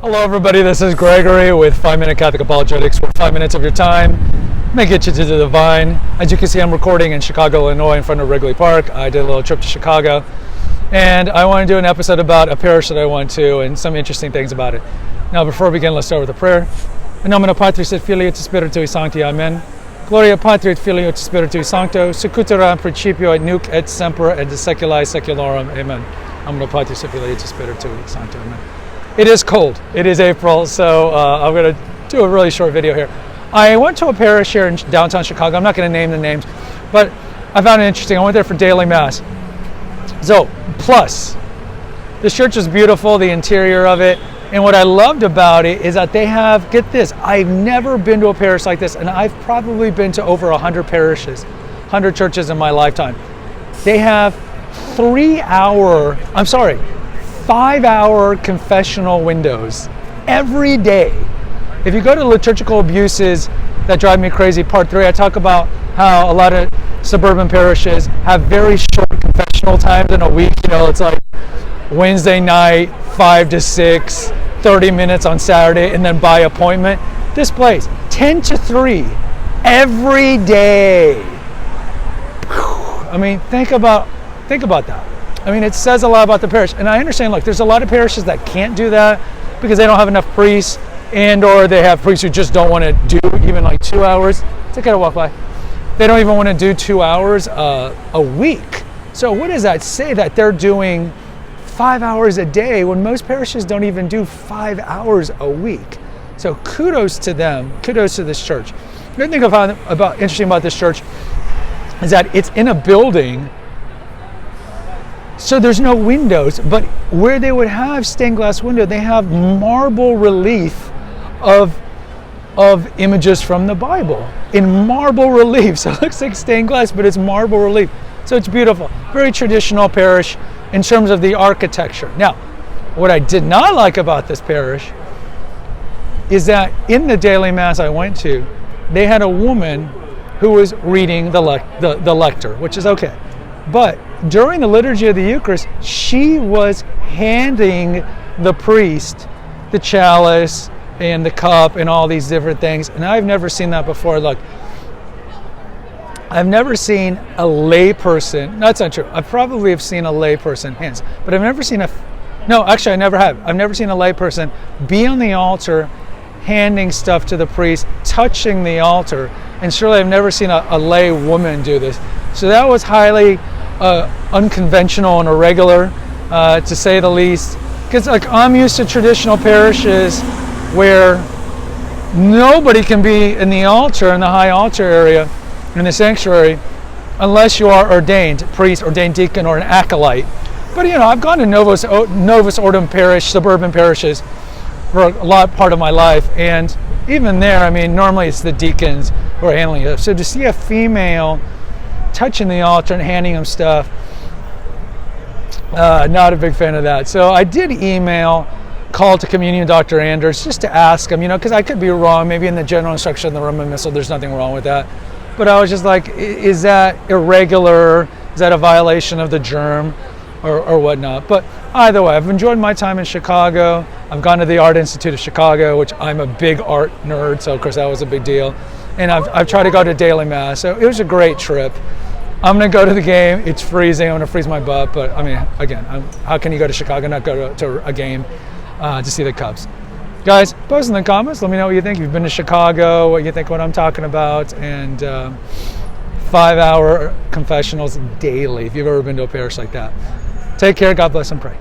Hello everybody, this is Gregory with 5-Minute Catholic Apologetics, where 5 minutes of your time may get you to the divine. As you can see, I'm recording in Chicago, Illinois in front of Wrigley Park. I did a little trip to Chicago, and I want to do an episode about a parish that I went to and some interesting things about it. Now, before we begin, let's start with a prayer. In nomine Patris et Filii et Spiritui Sancti, Amen. Gloria Patri et Filii et Spiritui Sancto, sicut erat in principio et nunc et semper et de seculi seculorum. Amen. In nomine Patris et Filii et Spiritui Sancto, Amen. It is cold. It is April, so I'm going to do a really short video here. I went to a parish here in downtown Chicago. I'm not going to name the names, but I found it interesting. I went there for daily mass. So, plus, the church is beautiful, the interior of it, and what I loved about it is that they have, get this, I've never been to a parish like this, and I've probably been to over 100 parishes, 100 churches in my lifetime. They have 5-hour confessional windows every day. If you go to liturgical abuses that drive me crazy, part 3, I talk about how a lot of suburban parishes have very short confessional times in a week. You know, it's like Wednesday night, 5 to 6, 30 minutes on Saturday, and then by appointment. This place, 10 to 3 every day. I mean, think about that. I mean, it says a lot about the parish. And I understand, look, there's a lot of parishes that can't do that because they don't have enough priests, and or they have priests who just don't want to do even like 2 hours. It's okay to walk by. They don't even want to do 2 hours a week. So what does that say? That they're doing 5 hours a day when most parishes don't even do 5 hours a week. So kudos to them. Kudos to this church. The other thing I found interesting about this church is that it's in a building, so there's no windows, but where they would have stained glass window, they have marble relief of images from the Bible in marble relief. So it looks like stained glass, but it's marble relief. So it's beautiful. Very traditional parish in terms of the architecture. Now, what I did not like about this parish is that in the daily mass I went to, they had a woman who was reading the lector, which is okay. But during the liturgy of the Eucharist, she was handing the priest the chalice and the cup and all these different things. And I've never seen that before. Look, I've never seen a lay person. That's not true. I probably have seen a lay person hands, but I've never seen I never have. I've never seen a lay person be on the altar handing stuff to the priest, touching the altar. And surely I've never seen a lay woman do this. So that was highly unconventional and irregular, to say the least. Because like I'm used to traditional parishes where nobody can be in the altar, in the high altar area, in the sanctuary, unless you are ordained priest, ordained deacon, or an acolyte. But you know, I've gone to Novus Ordo parish, suburban parishes, for a part of my life, and even there, I mean, normally it's the deacons who are handling it. So to see a female touching the altar and handing them stuff, not a big fan of that. So I did email Call to Communion Dr. Anders just to ask him, you know, because I could be wrong. Maybe in the general instruction of the Roman Missal, there's nothing wrong with that. But I was just like, is that irregular? Is that a violation of the germ or whatnot? But either way, I've enjoyed my time in Chicago. I've gone to the Art Institute of Chicago, which I'm a big art nerd, so of course that was a big deal. And I've tried to go to daily mass, so it was a great trip. I'm going to go to the game. It's freezing. I'm going to freeze my butt. But, I mean, again, how can you go to Chicago and not go to a game to see the Cubs? Guys, post in the comments. Let me know what you think. If you've been to Chicago, what you think what I'm talking about. And 5-hour confessionals daily, if you've ever been to a parish like that. Take care. God bless and pray.